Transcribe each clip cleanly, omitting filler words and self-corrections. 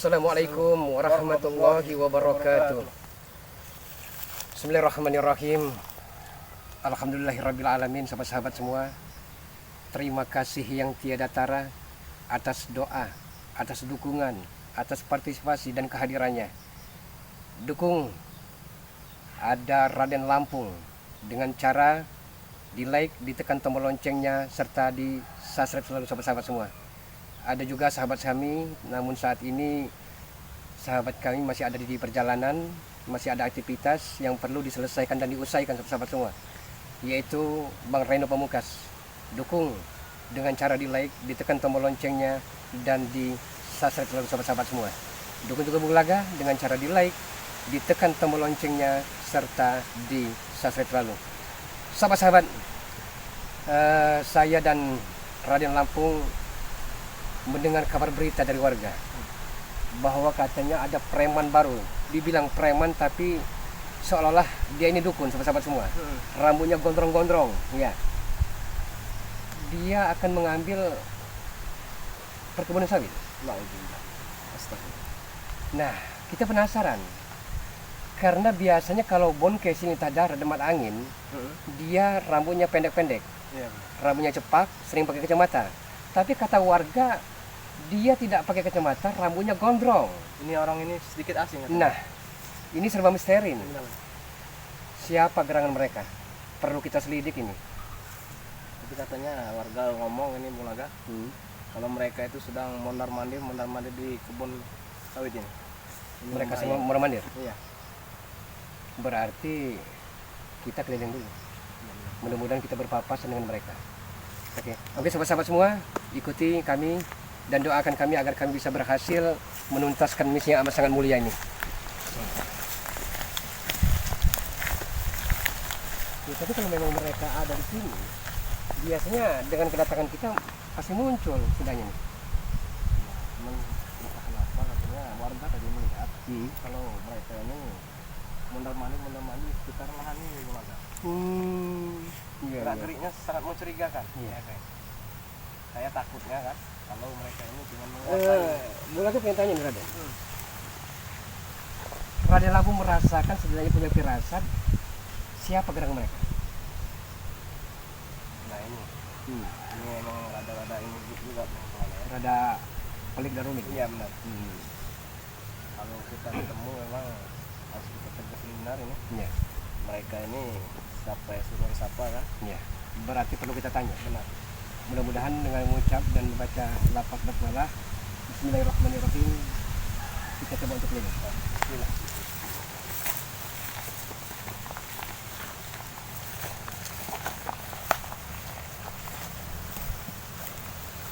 Assalamualaikum warahmatullahi wabarakatuh. Bismillahirrahmanirrahim. Alhamdulillahirrabbilalamin. Sahabat-sahabat semua, terima kasih yang tiada tara atas doa, atas dukungan, atas partisipasi dan kehadirannya. Dukung ada Raden Lampung dengan cara di like, ditekan tombol loncengnya, serta di subscribe selalu sahabat-sahabat semua. Ada juga sahabat kami, namun saat ini sahabat kami masih ada di perjalanan, masih ada aktivitas yang perlu diselesaikan dan diusaikan sahabat-sahabat semua, yaitu Bang Reno Pamungkas. Dukung dengan cara di like, ditekan tombol loncengnya, dan di subscribe selalu sahabat-sahabat semua. Dukung juga Bung Laga dengan cara di like, ditekan tombol loncengnya, serta di subscribe selalu. Sahabat-sahabat, saya dan Raden Lampung mendengar kabar berita dari warga bahwa katanya ada preman baru. Dibilang preman tapi seolah-olah dia ini dukun, sahabat-sahabat semua. Rambutnya gondrong-gondrong, ya. Dia akan mengambil perkebunan sawit. Nah, kita penasaran. Karena biasanya kalau Bonkes ini tadar demat angin, dia rambutnya pendek-pendek. Rambutnya cepak, sering pakai kacamata. Tapi kata warga, dia tidak pakai kacamata, rambutnya gondrong. Ini orang ini sedikit asing. Nah, ini serba misteri ini. Siapa gerangan mereka? Perlu kita selidik ini. Tapi katanya warga ngomong ini Bung Laga, kalau mereka itu sedang mondar-mandir di kebun sawit ini. Mereka semua mondar-mandir. Iya. Berarti kita keliling dulu. Mudah-mudahan kita berpapasan dengan mereka. Oke, sahabat-sahabat semua, ikuti kami dan doakan kami agar kami bisa berhasil menuntaskan misi yang amat sangat mulia ini. Ya, tapi kalau memang mereka ada di sini, biasanya dengan kedatangan kita pasti muncul setidaknya nih. Cuman entah kenapa katanya warga tadi melihat kalau mereka ini mondar-mandir di sekitar lahan ini Bung Laga. Gerak-geriknya sangat mencurigakan. Iya. Saya takutnya kan kalau mereka ini dengan menguasai. Bung Laga pengen tanya nih Raden. Raden Lampung merasakan sebenarnya punya firasat siapa gerangan mereka? Nah ini memang rada-rada ini juga Rada pelik dan rumit. Iya benar. Kalau kita ketemu memang harus kita tegasin benar ini. Iya. Mereka ini siapa ya, suruh siapa kan? Iya. Berarti perlu kita tanya. Benar. Mudah-mudahan dengan mengucap dan membaca lafaz basmalah Bismillahirrahmanirrahim, kita coba untuk keliling. Bismillah.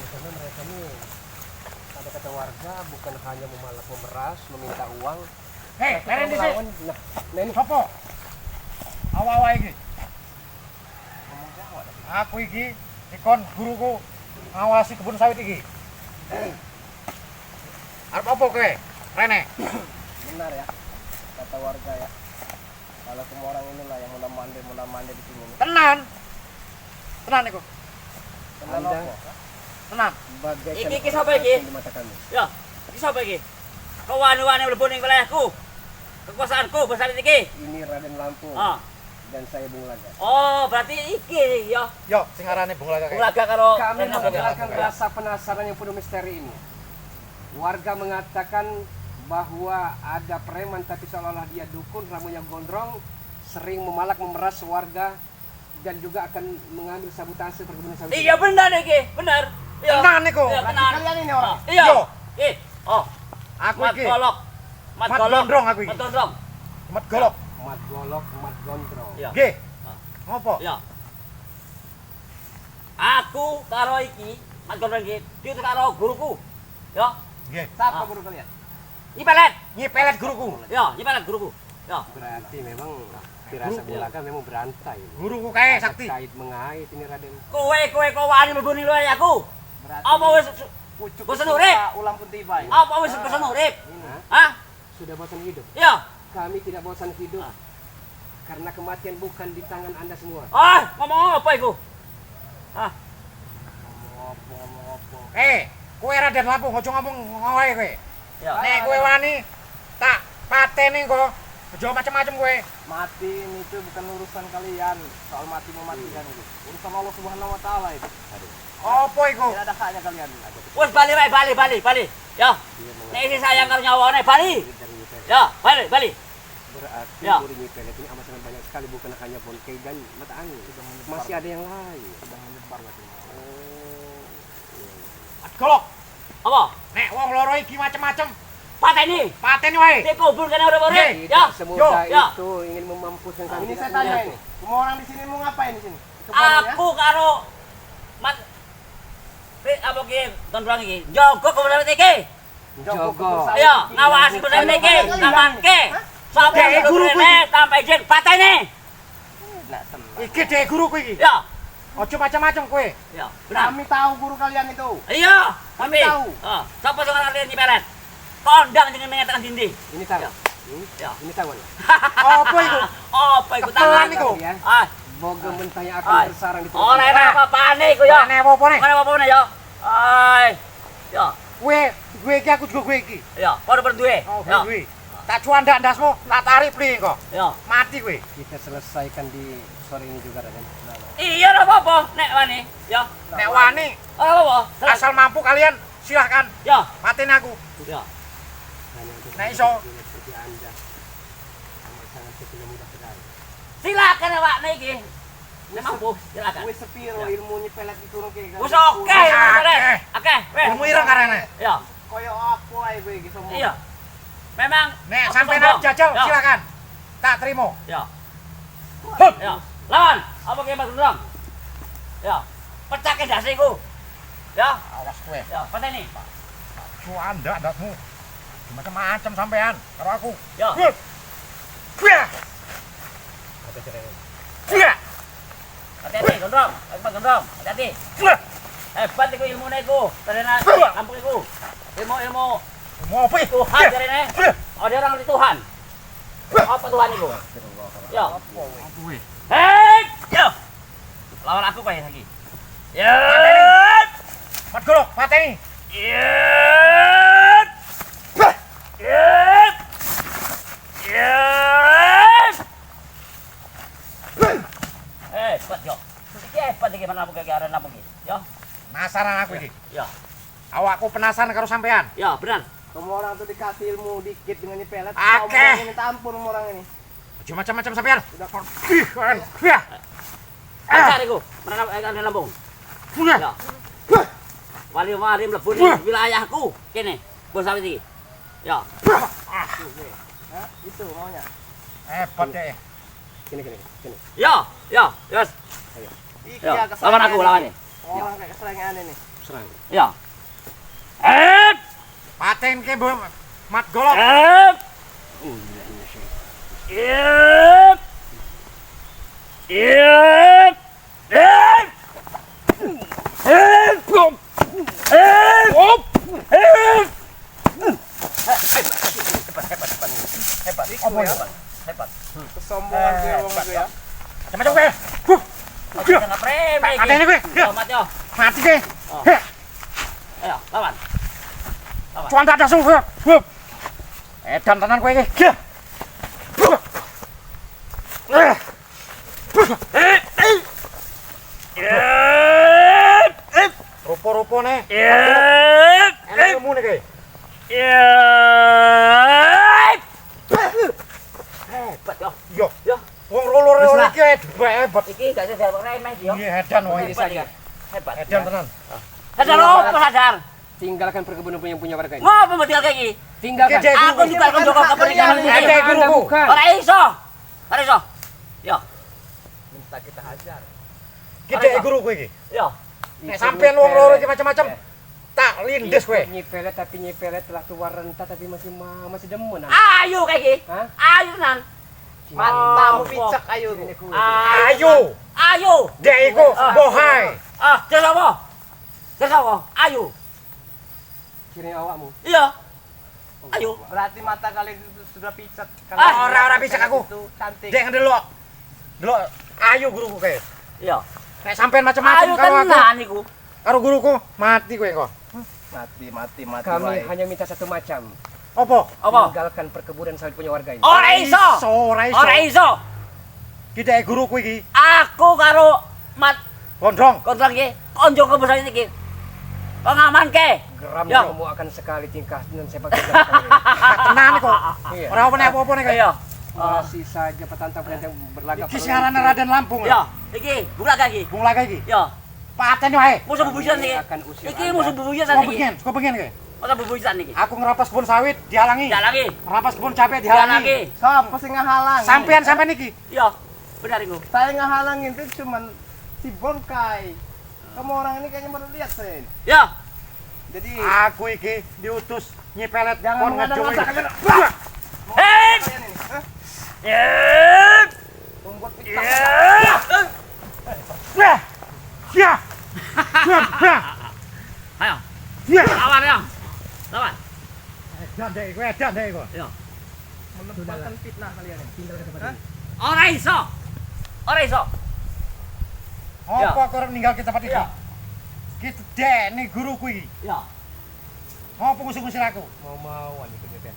Karena mereka ini ada kata warga bukan hanya memalak memeras, meminta uang. Hei, leren dhisik. Nah ini Sopo? Awa-awa iki. Ngomong Jawa tapi. Aku iki ikon guruku ngawasi kebun sawit iki. Arep apa kowe? Rene. Benar ya kata warga ya. Kalau semua orang inilah yang mondar-mandir di sini. Tenan. Tenan iku. Benar Anda- apa? Tenan. bagaikan Iki sapa iki? di mata kami. Ya, iki sapa iki? Kau wani-wani mlebu ning wilayahku. Kekuasaanku besar iki. Ini Raden Lampung Ah. dan saya Bung Laga. Oh, berarti iki ya. Yo, sing arane Bung Laga kae. Ulaga karo Kami Rena Bega. menggunakan rasa penasaran yang penuh misteri ini. Warga mengatakan bahwa ada preman tapi seolah-olah dia dukun, rambutnya gondrong, sering memalak memeras warga dan juga akan mengambil sabotase perkebunan sawit. Iya benar iki, benar. Iya. Tenan iku. Iya, tenan. Kalian ini orang. Iya. Yo. Eh, oh, Aku mat iki. golok. Mat gondrong aku iki. Mat gondrong. Mat golok. Mat golok, mat gondrong. Iya. Nggih. Ngopo? Iya. Aku karo iki, mat gondrong iki, diutus karo guruku. Ya, Nggih. Siapa guru kalian? Ipelet. Nyipelet guruku. Ya, ipelet guruku. Ya. Berarti memang firasat Bung Laga memang berantai. Guruku kae sakti. Kait mengait ini Raden. Kowe wani mlebu ning wilayahku. Berarti Apa wis pucuk bosan urip? ulang pun tiba ya. Apa wis bosan urip? Hah? Hah? Sudah bosan hidup? Iya. Kami tidak bosan hidup. Ah. Karena kematian bukan di tangan Anda semua. Ah, ngomong apa iku? Ah, Ngomong apa? Kowe Raden Lampung, aja ngomong ngowae kowe. Ya. Nek kowe wani tak pateni kok. Aja macam-macam kowe. Mati ini itu bukan urusan kalian. Soal mati mematikan itu. Urusan Allah Subhanahu wa taala itu. Apa iku? Tidak ada haknya kalian. Wes bali wae, bali. Ya. Nek isi sayang karo nyawane bali. Ya, bali. Berarti Ya. Guru Nyipelet ini amat sangat banyak sekali, bukan hanya Bonkei dan Mata Angin. Masih ada yang lain. Sudah menyebar katanya. Golok. Apa? Nek wong loro iki macam-macam. Pateni. Pateni wae. Dikubur kan orang-orang. Oke. Ya. Tidak semudah ya. itu ingin memampuskan kami. Ini tidak saya tanya semudah ini. itu. Semua orang di sini mau ngapain di sini? Kebun ya? Aku karo mat apa ki gondrong iki. Jogo kebenaran iki. Jogo. Iya, ngawasi kebenaran iki. Ngamanke. Sapa Dek, guru guru rene sampai jen pateni. Nah, tenang. Iki dek guruku iki. Ya. Aja macam-macam kowe. Ya, benar. Kami tahu guru kalian itu. Iya, kami tahu. Heeh. Sapa sing ngerti Nyipelet? Kondang dengan mengatakan dinding. Ini tahu. Ya. Ya. Ini tahu. Apa iku? Apa iku Kepelan tangan iku. Ya. Ah, Boga mentah yang Ay. akan bersarang di ora enak apa-apane iku ya. Nek apa nek? Ora apa-apane ya. Ai. Ya, Kowe iki aku juga kowe iki. ya, padha berduwe. Oh, Ya. kowe. Tak cuandak ndasmu, tak tarik pli kok. Ya. Mati kowe. Kita selesaikan di sore ini juga, Raden. Iya ora apa-apa, nek wani. Ya. Nek wani Ora apa-apa. asal mampu kalian silahkan Ya. mateni aku. Ya. Hanya untuk Nah, iso. seperti Anda. Amat sangat tidak mudah sekali. Silakan Pak niki. Nek mampu, silakan. Wis sepiro ilmu Nyipelet diturun ke Wis oke, Nyipelet. Oke, weh. Ilmu ireng karene. Ya. Koyo apa ae kowe iki semua. Iya. Memang Nek aku sampean sombong. arep jajal Ya. silakan. Tak terima. Ya. Hup. Ya. Lawan. Apa ki Mas Gendrong? Ya. Pecahke dasiku. Ya. Awas kowe. Ya, pateni. Cuandak ndasmu. Macam-macam sampean karo aku. Ya. Hup. Kuya. Kuya. Hati-hati, Gendrong. Pak Gendrong, hati-hati. Kuya. Hebat iku ilmune iku. Karena kampung iku. Ilmu Mau apa itu? Tuhan jarene. Oh, dia orang ngerti Tuhan. Apa Tuhan iku? Ya. Kowe. Hei, yo. Lawan aku Pak lagi. Ya. Mat golok, mateni. Ya. Ya. Ya. Hebat yo. Iki hebat iki mana buka arena apa iki? Yo. Penasaran aku iki. Ya. Awakku penasaran karo sampean. Ya, benar. Semua orang tuh dikasih ilmu dikit dengan Nyipelet. Akeh. Ini minta ampun sama orang ini. Aja macam-macam sampean. Udah Ih, keren. Kuya. Acar iku. Mana arena Lampung? Kuya. Ya. Wali-wali mlebu ning wilayahku. Kene, bos sawit iki. Ya. Hah? Itu maunya. Hebat deh. Kini. Ya, yes. Iki Ya, kesayangan lawan aku ini. lawan ini. Orang kayak kesayangan ini. Serang. Ya. Paten ke mat golok. Hebat. Apa ya? Hebat. Kesombongan dia wong itu ya. Macam-macam kowe. Kuya. Jangan remeh iki. Pateni kowe. Yo, mati yo. Mati ke. Oh. Ayo, lawan. Cuandak ndasmu. Hup. Edan tenan kowe iki. Gih. Rupa-rupane. Enak ilmu nih kowe. Hebat yo. Yo. Yo. Wong loro Wis lah. iki hebat. Iki gak sadar remeh iki yo. Iya edan wong Ini iki. saja. Hebat. Edan tenan. Sadar apa sadar? Tinggalkan perkebunan yang punya warga ini. Ngopo mau tinggal kayak gini? Tinggalkan. Kece. Aku juga akan jaga keberkahan Ente ini. Anda guruku. bukan. Ora iso. Ora iso. Yo. Minta kita hajar. Kita guru kowe iki. Yo. Nek sampean wong loro iki macam-macam tak lindes kowe. Nyipelet telah tua renta tapi masih demen. Ayo kayak gini. Hah? Ayo nan. Matamu picek ayo. Ayo. Ayo. Dek iku bohai. Ah, terus apa? Terus apa? Ayo. Kira awakmu. Iya. Ayo. Berarti mata kalian itu sudah picek. Ora picek aku. Itu cantik. Dek ndelok. Delok ayo guruku kowe. Iya. Nek sampean macam-macam Ayo karo aku. tenan iku. Karo guruku mati kowe kok. Mati Kami wae. hanya minta satu macam. Apa? Apa? Tinggalkan perkebunan sawit punya warga ini. Ora iso. Ora iso. Ora iso. Kita guruku iki. Aku karo Mat Gondrong. kontrak iki, konco kebesar iki. Pengaman ke. Geram Ya. kamu akan sekali tingkah dengan sepak terjang. Tenan kok. Iya. Ora apa-apa nek. Iya. Masih saja petantang yang berlagak. Iki siaran Raden Lampung. Ya, iki buka iki. Bung laga iki. Ya, Paten wae. musuh bebuyutan iki. Akan usir Iki Anda. musuh bebuyutan Kok iki. pengen, kok pengen kowe. Musuh bebuyutan iki. Aku ngerampas kebun sawit dihalangi. Ya lagi. Ngerampas kebun cabe Ya dihalangi. lagi. Sapa sing ngahalang? Sampean iki. Ya, benar iku. Saya ngehalangin itu cuman si Bongkai. Kamu orang ini kayaknya baru lihat saya. Ya. Jadi Aku iki diutus nyipelet jangan kon mengada-ngada. ngejowi. Hei! Kalian ini, hah? Ya. Membuat pecah. Ya. Ya. Ya. Ya. Ayo, Ya. lawan ya. Lawan. Dan dek kowe, dan dek kowe. Ya. Menebarkan fitnah kalian ini. Hah? Ora iso. Ora iso. Ya. Apa kok ninggal ke tempat iki? Ya. Gitu dek nih guruku iki. Ya. Apa ngusir-ngusir aku? Mau-mauan itu dia.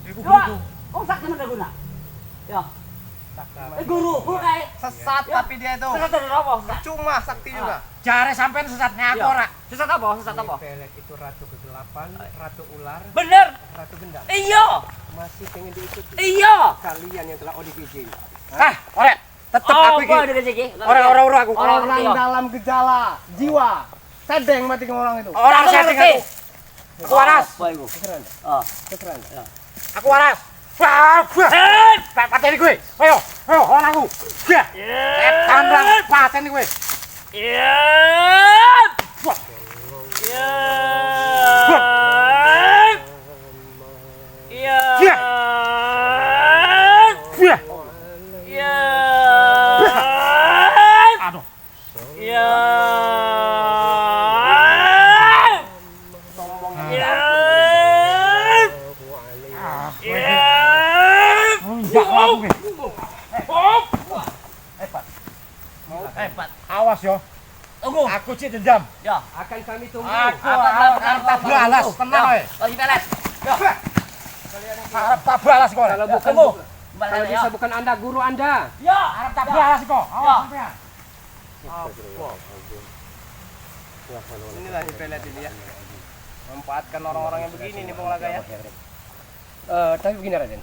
Iku Dua. guruku. Oh, sak kena guna. Ya. Guru kae. Sesat tapi dia itu. Sesat dari apa? Sesat. Cuma sakti juga. Jare sampean sesatnya aku Ya. ora. Sesat apa? Sesat apa? Pelet itu ratu kegelapan, ratu ular, Bener. ratu gendang. Iya. Masih pengen diikuti. Iya. Kalian yang telah ODGJ. Ore, tetep aku iki. Apa ada rezeki? Ora aku. Orang dalam gejala jiwa. Sedeng mati ke orang itu. Orang Aku setting ngerti. aku. Aku waras. Apa iku? Terserah Anda. Ah. Terserah Anda. Aku waras. Wah, Hei! pateni kowe. Ayo, orang aku. Gah. Tandang pateni kowe. Iya. Wah. Iya. Iya. Iya. Wah. Iya. Aduh. Iya. Iya. Iya. Enggak aku kowe. Hebat. Awas yo. Tunggu. Aku cek dendam. Ya. Akan kami tunggu. Aku Apa arep tak balas, tenang wae. Lagi pelet. Arep tak balas kok. Kalau bukan Tunggu. kalau bisa bukan Anda, guru Anda. Ya. Arep tak balas kok. Awas sampean. Inilah pelet ini ya. Memanfaatkan orang-orang yang begini nih Bung Laga ya. Tapi begini Raden.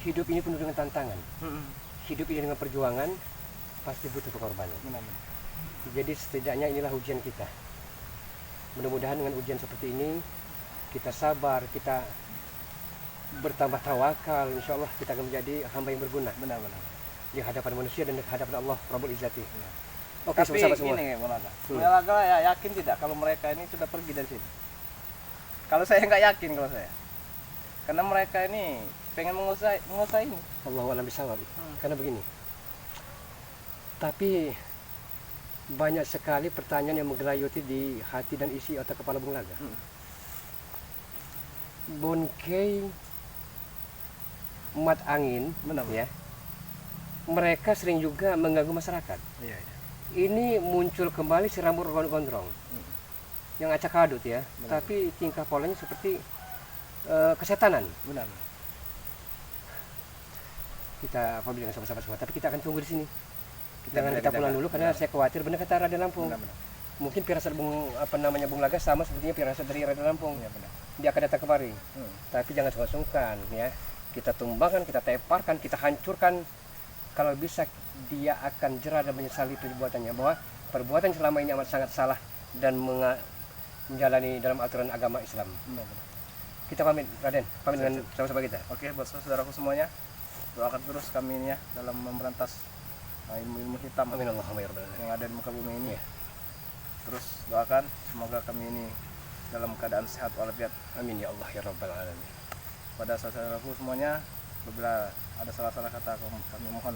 Hidup ini penuh dengan tantangan. Hidup ini dengan perjuangan, pasti butuh pengorbanan. Benar-benar. Jadi setidaknya inilah ujian kita. Mudah-mudahan dengan ujian seperti ini, kita sabar, kita bertambah tawakal, insya Allah kita akan menjadi hamba yang berguna Benar-benar. di hadapan manusia dan di hadapan Allah Rabbul Izzati. Oke, Tapi sama-sama semua. gini Bung Laga. Bung Laga ya yakin tidak kalau mereka ini sudah pergi dari sini? Kalau saya nggak yakin kalau saya. Karena mereka ini pengen menguasai ini. Allahu a'lam bishawab. Karena begini. Tapi banyak sekali pertanyaan yang menggelayuti di hati dan isi otak kepala Bung Laga. Bonkei, Mat Angin, Benar. ya. Mereka sering juga mengganggu masyarakat. Iya, iya. Ini muncul kembali si rambut gondrong yang acak kadut ya, tapi tingkah polanya seperti kesetanan. Benar. Kita apabila sama-sama semua, tapi kita akan tunggu di sini. Kita Kita pulang jaga. dulu karena Benar. saya khawatir benar kata Raden Lampung. Benar. Mungkin firasat Bung Bung Laga sama sepertinya firasat dari Raden Lampung. Ya benar. Dia akan datang kemari. Hmm. Tapi jangan sungkan ya. Kita tumbangkan, kita teparkan, kita hancurkan. Kalau bisa dia akan jerah dan menyesali perbuatannya, bahwa perbuatan selama ini amat sangat salah dan menjalani dalam aturan agama Islam. Benar. Kita pamit Raden, pamit dengan sama-sama kita. Oke, buat saudaraku semuanya, doakan terus kami ini ya dalam memberantas ilmu-ilmu hitam Amin Allahumma ya rabbal alamin. yang ada di muka bumi ini. Iya. Terus doakan semoga kami ini dalam keadaan sehat walafiat. Amin ya Allah ya rabbal alamin. Pada saudaraku semuanya, apabila ada salah-salah kata kami mohon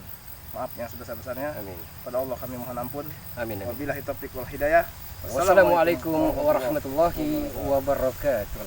maaf yang sebesar-besarnya. Amin. Pada Allah kami mohon ampun. Amin. Amin. Wabillahi taufiq wal hidayah. Wassalamualaikum warahmatullahi wabarakatuh.